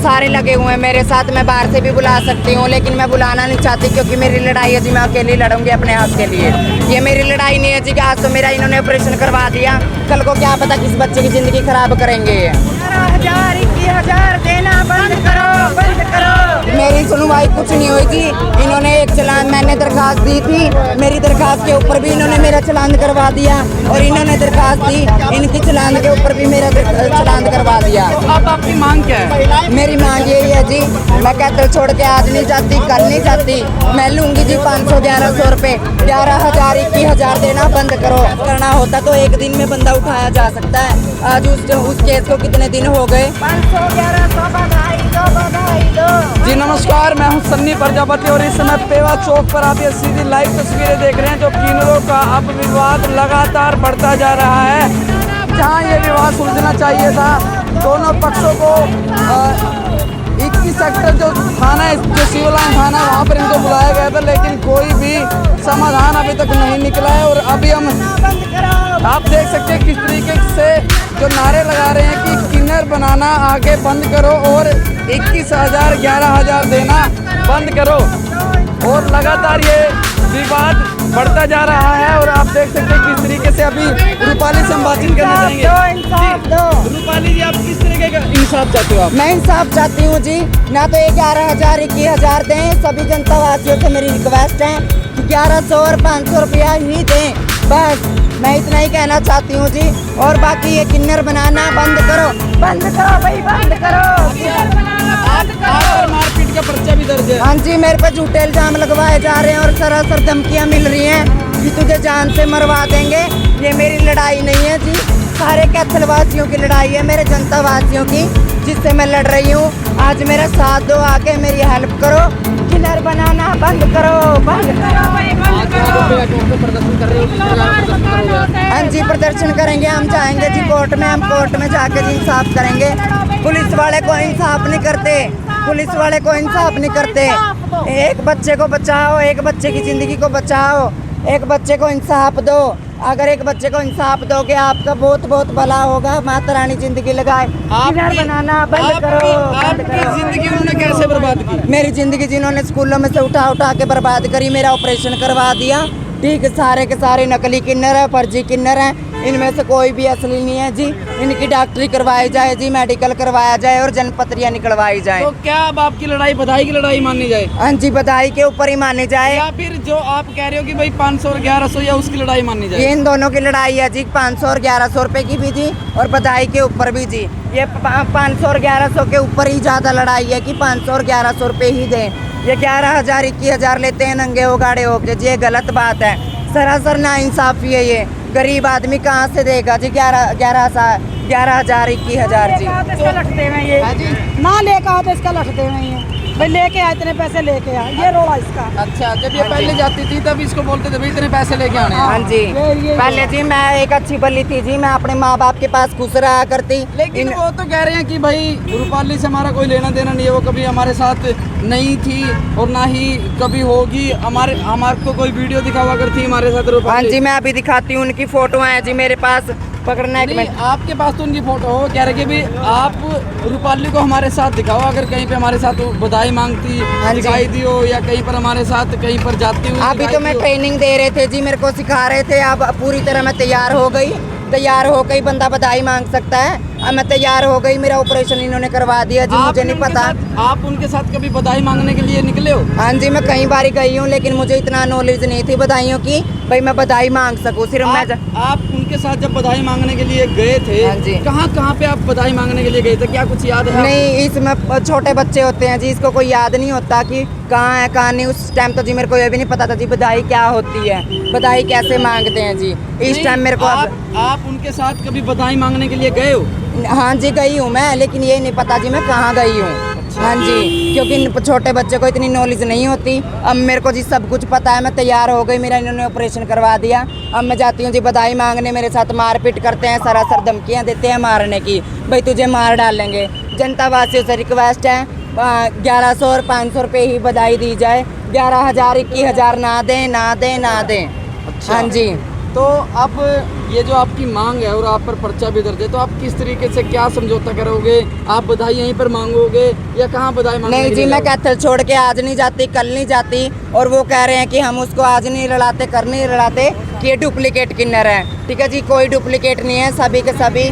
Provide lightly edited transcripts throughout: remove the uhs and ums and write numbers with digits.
सारे लगे हुए हैं मेरे साथ। मैं बाहर से भी बुला सकती हूँ, लेकिन मैं बुलाना नहीं चाहती क्योंकि मेरी लड़ाई है जी। मैं अकेली लड़ूंगी अपने हक के लिए। ये मेरी लड़ाई नहीं है जी कि आज तो मेरा इन्होंने ऑपरेशन करवा दिया, कल को क्या पता किस बच्चे की जिंदगी खराब करेंगे ये। 11,000 देना बंद करो, बंद करो। मेरी सुनवाई कुछ नहीं हुई जी। इन्होंने एक चालान, मैंने दरखास्त दी थी, मेरी दरखास्त के ऊपर भी इन्होंने मेरा चालान करवा दिया, और इन्होंने दरखास्त दी, इनकी चालान के ऊपर भी मेरा चालान करवा दिया। तो अब आपकी मांग क्या है? मेरी मांग यही है जी, मैं कैथल छोड़ के आज नहीं जाती, कल नहीं जाती। मैं लूंगी जी 500-1100 रुपये। 11,000 21,000 देना बंद करो। करना होता तो एक दिन में बंदा उठाया जा सकता है। आज उस केस को कितने दिन हो गए। 500-1100 बधाई दो, बधाई दो। जी नमस्कार, मैं हूं सन्नी प्रजापति और इस समय पेवा चौक पर आप ये सीधी लाइव तस्वीरें देख रहे हैं जो किन्नरों का अब विवाद लगातार बढ़ता जा रहा है। जहां ये विवाद सुलझना चाहिए था, दोनों पक्षों को 21 सेक्टर जो थाना है, जो सिविल लाइन थाना है, वहाँ पर इनको बुलाया गया था, लेकिन कोई भी समाधान अभी तक नहीं निकला है। और अभी हम आप देख सकते हैं किस तरीके से जो नारे लगा रहे हैं कि किन्नर बनाना आगे बंद करो और 21,000 11,000 देना बंद करो। और लगातार ये विवाद बढ़ता जा रहा है। और आप देख सकते हैं किस तरीके से अभी रूपाली से हम बातचीत करना चाहेंगे। इंसाफ दो। रूपाली जी, आप किस तरीके का इंसाफ चाहते हो? आप मैं इंसाफ चाहती हूँ जी। ना तो 11,000 21,000 दें, सभी जनता वासियों से मेरी रिक्वेस्ट है कि 1100 और 500 रुपया ही दें, बस मैं इतना ही कहना चाहती हूँ जी। और बाकी ये किन्नर बनाना बंद करो, बंद करो भाई, बंद करो। मारपीट का पर्चा भी दर्ज है। हाँ जी, मेरे पे झूठे इल्जाम लगवाए जा रहे हैं और सरासर धमकियाँ मिल रही हैं कि तुझे जान से मरवा देंगे। ये मेरी लड़ाई नहीं है जी, सारे कैथल वासियों की लड़ाई है, मेरे जनता वासियों की, जिससे मैं लड़ रही हूँ। आज मेरा साथ दो, आके मेरी हेल्प करो, किन्नर बनाना बंद करो, बंद करो भाई, बंद करो। प्रदर्शन कर रहे हो? हाँ जी, प्रदर्शन करेंगे, हम जाएंगे जी कोर्ट में, हम कोर्ट में जाके जी इंसाफ करेंगे। पुलिस वाले को इंसाफ नहीं करते, पुलिस वाले को इंसाफ नहीं करते। एक बच्चे को बचाओ, एक बच्चे की जिंदगी को बचाओ, एक बच्चे को इंसाफ दो। अगर एक बच्चे को इंसाफ दोगे आपका बहुत बहुत भला होगा। माता रानी जिंदगी लगाए। किन्नर बनाना बंद करो, बंद आपकी करो। जिंदगी उन्होंने कैसे बर्बाद की? मेरी जिंदगी जिन्होंने स्कूलों में से उठा उठा के बर्बाद करी, मेरा ऑपरेशन करवा दिया। ठीक, सारे के सारे नकली किन्नर है, फर्जी किन्नर हैं, इनमें से कोई भी असली नहीं है जी। इनकी डॉक्टरी करवाई जाए जी, मेडिकल करवाया जाए और जन्मपत्रियाँ निकलवाई जाए। तो क्या अब आपकी लड़ाई बधाई की लड़ाई मानी जाए, हाँ जी, बधाई के ऊपर ही मानी जाए, या फिर जो आप कह रहे हो कि भाई 500 और 1100 या उसकी लड़ाई मानी ये जाए? इन दोनों की लड़ाई है जी, 500 और 1100 रुपए की भी जी, और बधाई के ऊपर भी जी। ये 500 और 1100 के ऊपर ही ज़्यादा लड़ाई है कि 500 और 1100 रुपये ही दें। ये 11,000 21,000 लेते हैं नंगे उगाड़े होके जी, ये गलत बात है, सरासर ना इंसाफी है ये। गरीब आदमी कहाँ से देगा जी 11,000 21,000 जी। इसका लटते हुए ये ना लेके आओ तो इसका लटते हुए ही है भाई, लेके आए इतने पैसे लेके आए, ये रोड़ा इसका। अच्छा, जब ये पहले जाती थी तब इसको बोलते थे भाई इतने पैसे लेके आने हैं। हाँ जी, ये पहले जी मैं एक अच्छी बल्ली थी जी, मैं अपने माँ बाप के पास खुश रहा करती। लेकिन वो तो कह रहे हैं कि भाई रूपाली से हमारा कोई लेना देना नहीं है, वो कभी हमारे साथ नहीं थी और ना ही कभी होगी। हमारे को कोई वीडियो दिखा हुआ करती हमारे साथ हाँ रूपाली। जी, मैं अभी दिखाती हूँ, उनकी फोटो है जी मेरे पास, पकड़ना एक नहीं, मिनट। आपके पास तो उनकी फोटो हो, कह रहे कि भी आप रूपाली को हमारे साथ दिखाओ, अगर कहीं पे हमारे साथ बधाई मांगती हाँ जी। दिखाई दी हो, या कहीं पर हमारे साथ कहीं पर जाती हुई अभी दिखाई तो मैं दी हो। ट्रेनिंग दे रहे थे जी, मेरे को सिखा रहे थे। अब पूरी तरह मैं तैयार हो गई, तैयार हो गई, बंदा बधाई मांग सकता है। अब मैं तैयार हो गई, मेरा ऑपरेशन इन्होंने करवा दिया जी, मुझे नहीं पता। आप उनके साथ कभी बधाई मांगने के लिए निकले हो? हाँ जी, मैं कई बार गई हूँ, लेकिन मुझे इतना नॉलेज नहीं थी बधाइयों की, भाई मैं बधाई मांग सकूँ। सिर्फ आप उनके साथ जब बधाई मांगने के लिए गए थे, हाँ जी। कहाँ पे आप बधाई मांगने के लिए गए थे, क्या कुछ याद है? नहीं, इसमें छोटे बच्चे होते हैं जी, इसको कोई याद नहीं होता कि कहाँ है कहाँ नहीं। उस टाइम तो जी मेरे को ये भी नहीं पता था जी बधाई क्या होती है, बधाई कैसे मांगते हैं जी। इस टाइम मेरे को आप उनके साथ कभी बधाई मांगने के लिए गए हो? हाँ जी, गई हूँ मैं, लेकिन ये नहीं पता जी मैं कहाँ गई हूँ। हाँ जी, क्योंकि छोटे बच्चे को इतनी नॉलेज नहीं होती। अब मेरे को जी सब कुछ पता है, मैं तैयार हो गई, मेरा इन्होंने ऑपरेशन करवा दिया। अब मैं जाती हूँ जी बधाई मांगने, मेरे साथ मारपीट करते हैं, सरासर धमकियाँ देते हैं मारने की, भाई तुझे मार डालेंगे। जनता वासियों से रिक्वेस्ट है 1100 और 500 रुपये ही बधाई दी जाए, 11,000 21,000 ना दें, ना दें, ना दें। हाँ जी, तो अब ये जो आपकी मांग है और आप पर पर्चा भी दर्ज है, तो आप किस तरीके से क्या समझौता करोगे? आप बधाई यहीं पर मांगोगे या कहाँ बधाई मांगोगे? नहीं जी, मैं कैथल छोड़ के आज नहीं जाती, कल नहीं जाती। और वो कह रहे हैं कि हम उसको आज नहीं लड़ाते, कर नहीं लड़ाते, कि ये डुप्लीकेट किन्नर है। ठीक है जी, कोई डुप्लीकेट नहीं है, सभी के सभी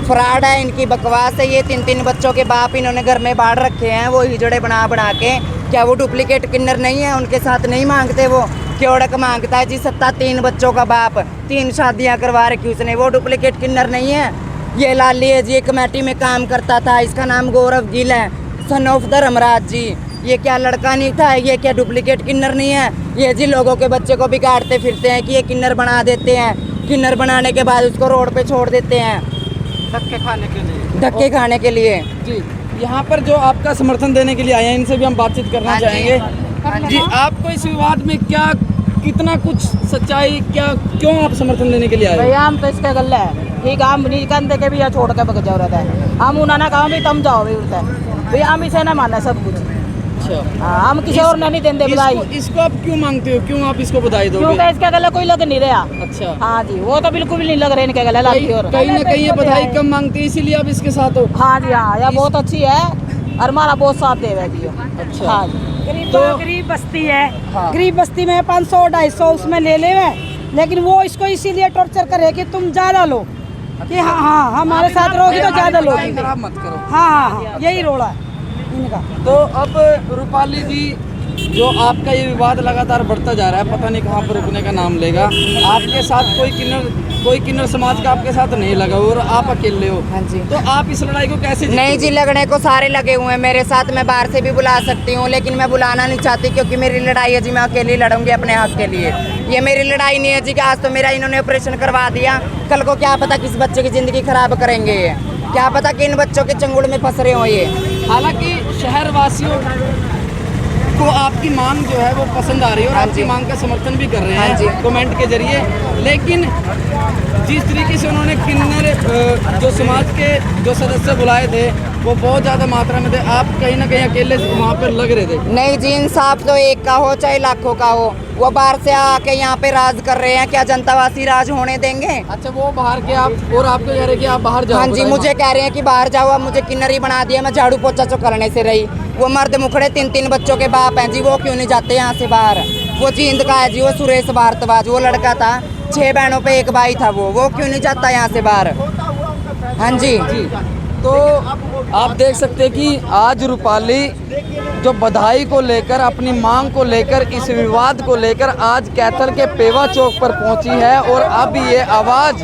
फ्रॉड है, इनकी बकवास है। ये 3-3 बच्चों के बाप इन्होंने घर में बाढ़ रखे हैं, वो हिजड़े बना बना के। क्या वो डुप्लीकेट किन्नर नहीं है? उनके साथ नहीं मांगते वो, क्योड़क मांगता है जी। 3 बच्चों का बाप, 3 शादियां करवा रखी उसने, वो डुप्लीकेट किन्नर नहीं है। ये लाली है जी, ये कमेटी में काम करता था, इसका नाम गौरव गिल है, सन ऑफ धर्मराज जी। ये क्या लड़का नहीं था? ये क्या डुप्लीकेट किन्नर नहीं है? ये जी लोगों के बच्चे को बिगाड़ते फिरते हैं कि ये किन्नर बना देते हैं, किन्नर बनाने के बाद उसको रोड पे छोड़ देते हैं धक्के खाने के लिए। धक्के खाने के लिए। जी, यहाँ पर जो आपका समर्थन देने के लिए आए हैं, इनसे भी हम बातचीत करना हाँ जी। चाहेंगे। हाँ जी, आपको इस विवाद में क्या, कितना कुछ सच्चाई, क्या, क्यों आप समर्थन देने के लिए आए? भैया हम तो इसका गल्ला है, ठीक है, हम नहीं कहते के भैया छोड़ के बग जाओ रहता है, हम उन्होंने कहा भी तुम जाओ भी उड़ता है भैया, हम इसे ना माना सब कुछ। अच्छा, हाँ, हम किसी और नहीं देते बधाई। इसको आप क्यों मांगते हो? क्यों आप इसको बधाई दोगे? क्योंकि इसका गला कोई लग नहीं रहा। अच्छा, हाँ जी, वो तो बिल्कुल भी नहीं लग रहे इनके गले लाठी और कहीं ना कहीं ये बधाई कम मांगते हैं, इसीलिए आप इसके साथ हो। हाँ जी, हाँ, यह बहुत अच्छी है और हमारा बहुत साथ देगा जी। अच्छा। हाँ जी, गरीब बस्ती है, हाँ। गरीब बस्ती में 500-250 उसमें ले ले हुए, लेकिन वो इसको इसीलिए टॉर्चर करे कि तुम ज्यादा लो, कि हाँ हाँ हमारे साथ रहोगी तो ज्यादा लोगी। खराब मत करो। हाँ हाँ हाँ, यही रोड़ा है इनका। तो अब रूपाली जी, जो आपका ये विवाद लगातार बढ़ता जा रहा है, पता नहीं कहाँ पर रुकने का नाम लेगा। आपके साथ कोई किन्नर समाज का आपके साथ नहीं लगा और आप अकेले हो। हाँ जी। तो आप इस लड़ाई को कैसे जीतोगे? नहीं जी, लगने को सारे लगे हुए हैं मेरे साथ। मैं बाहर से भी बुला सकती हूँ, लेकिन मैं बुलाना नहीं चाहती, क्योंकि मेरी लड़ाई है जी, मैं अकेली लड़ूंगी अपने हक के लिए। ये मेरी लड़ाई नहीं है जी कि आज तो मेरा इन्होंने ऑपरेशन करवा दिया, कल को क्या पता किस बच्चे की ज़िंदगी खराब करेंगे ये, क्या पता कि इन बच्चों के चंगुल में फंस रहे हो ये। हालांकि शहर वासियों को आपकी मांग जो है वो पसंद आ रही है और हाँ आपकी जी। मांग का समर्थन भी कर रहे हाँ जी। हैं कमेंट के जरिए, लेकिन जिस तरीके से उन्होंने किन्नर जो समाज के जो सदस्य बुलाए थे वो बहुत ज़्यादा मात्रा में थे, आप कहीं ना कहीं अकेले वहाँ पर लग रहे थे। नहीं जी, इंसाफ तो एक का हो चाहे लाखों का हो। वो बाहर से आके यहाँ पे राज कर रहे हैं, क्या जनतावासी राज होने देंगे? अच्छा, वो बाहर के आप और आपको कह रहे हैं कि आप बाहर जाओ। हाँ जी, मुझे कह रहे हैं कि बाहर जाओ, अब मुझे किन्नरी बना दिया, मैं झाड़ू पोछा चो करने से रही। वो मर्द मुखड़े 3-3 बच्चों के बाप हैं जी, वो क्यों नहीं जाते यहाँ से बाहर? वो जींद का है जी, वो सुरेश भारद्वाज, वो लड़का था, 6 बहनों पे एक भाई था, वो क्यों नहीं जाता यहाँ से बाहर? हाँ जी। जी, तो आप देख सकते हैं कि आज रूपाली जो बधाई को लेकर, अपनी मांग को लेकर, इस विवाद को लेकर आज कैथल के पेवा चौक पर पहुंची है और अब ये आवाज़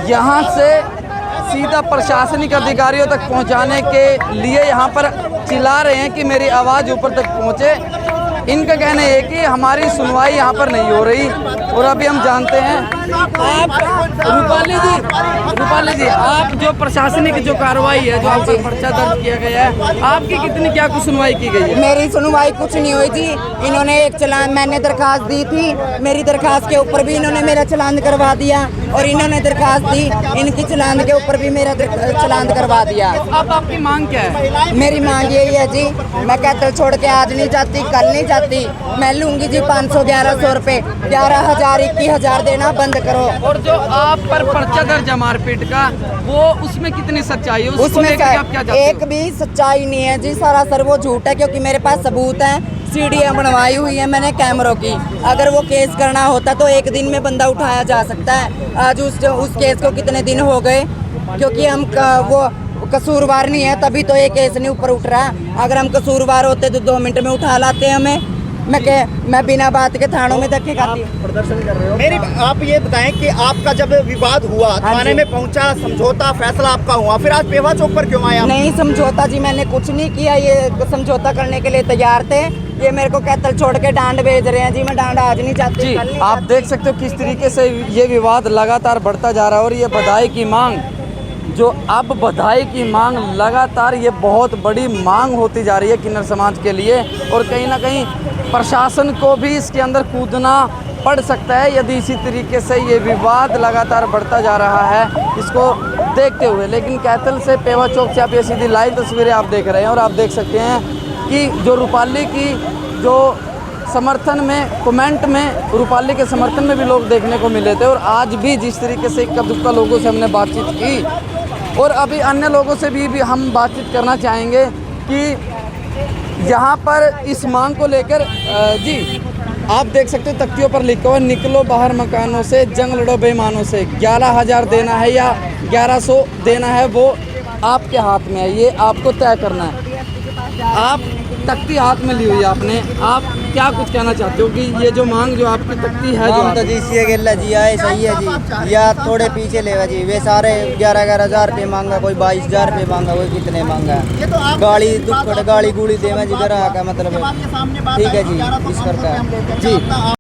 यहाँ से सीधा प्रशासनिक अधिकारियों तक पहुंचाने के लिए यहाँ पर चिल्ला रहे हैं कि मेरी आवाज़ ऊपर तक पहुंचे। इनका कहना है कि हमारी सुनवाई यहाँ पर नहीं हो रही और अभी हम जानते हैं। आप रूपाली जी, आप जो प्रशासनिक जो कार्रवाई है, जो आपका पर्चा दर्ज किया गया है, आपकी कितनी क्या कुछ सुनवाई की गई है? मेरी सुनवाई कुछ नहीं हुई जी। इन्होंने एक चालान, मैंने दरखास्त दी थी, मेरी दरखास्त के ऊपर भी इन्होंने मेरा चालान करवा दिया, और इन्होंने दरखास्त दी, इनकी चालान के ऊपर भी मेरा चालान करवा दिया। अब आपकी मांग क्या है? मेरी मांग यही है जी, मैं कैथल छोड़ के आज नहीं जाती, कल नहीं जाती, मैं लूंगी जी 500-1100 रुपये। 11,000 21,000 देना बंद करो। और जो आप पर पर्चा दर्ज है मारपीट का, वो उसमें कितनी सच्चाई है? उसको उसमें लेकर आप क्या चाहते एक भी सच्चाई नहीं है जी, सरासर वो झूठ है, क्योंकि मेरे पास सबूत है, सीढ़ियाँ बनवाई हुई है मैंने कैमरों की। अगर वो केस करना होता तो एक दिन में बंदा उठाया जा सकता है। आज उस केस को कितने दिन हो गए, क्योंकि हम वो कसूरवार नहीं है, तभी तो ये केस नहीं ऊपर उठ रहा। अगर हम कसूरवार होते तो 2 मिनट में उठा लाते हमें। मैं बिना बात के थानों में धक्के खाती हूँ। प्रदर्शन कर रहे हो। मेरी आप ये बताएं कि आपका जब विवाद हुआ, थाने में पहुंचा, समझौता फैसला आपका हुआ, फिर आज पेवा चौक पर क्यों आया? नहीं समझौता जी, मैंने कुछ नहीं किया, ये समझौता करने के लिए तैयार थे। ये मेरे को कैथल छोड़ के डांड भेज रहे हैं जी, मैं डांड आज नहीं जाती, जी, कल नहीं आप जाती। देख सकते हो किस तरीके से ये विवाद लगातार बढ़ता जा रहा है और ये बधाई की मांग, जो अब बधाई की मांग लगातार ये बहुत बड़ी मांग होती जा रही है किन्नर समाज के लिए, और कहीं ना कहीं प्रशासन को भी इसके अंदर कूदना पड़ सकता है यदि इसी तरीके से ये विवाद लगातार बढ़ता जा रहा है, इसको देखते हुए। लेकिन कैथल से पेवा चौक से आप ये सीधी लाइव तस्वीरें आप देख रहे हैं और आप देख सकते हैं कि जो रूपाली की जो समर्थन में, कमेंट में रूपाली के समर्थन में भी लोग देखने को मिले थे। और आज भी जिस तरीके से इक्का दुक्का लोगों से हमने बातचीत की और अभी अन्य लोगों से भी हम बातचीत करना चाहेंगे कि यहाँ पर इस मांग को लेकर जी आप देख सकते हो तख्तियों पर लिखा हुआ निकलो बाहर मकानों से, जंग लड़ो बेईमानों से। 11,000 देना है या 1100 देना है वो आपके हाथ में है, ये आपको तय करना है। आप तख्ती हाथ में ली हुई है आपने, आप क्या कुछ कहना चाहते हो कि ये जो मांग जो आपकी तख्ती है जो तो जी सी गिल्ला जी आए सही है जी, या थोड़े पीछे लेवा जी। वे सारे 11,000 रुपये मांगा, कोई 22,000 रुपये मांगा, कोई कितने मांगा। गाड़ी दुख गाड़ी गुड़ी देवा जी ग्राहक है मतलब, ठीक है जी इस करके जी।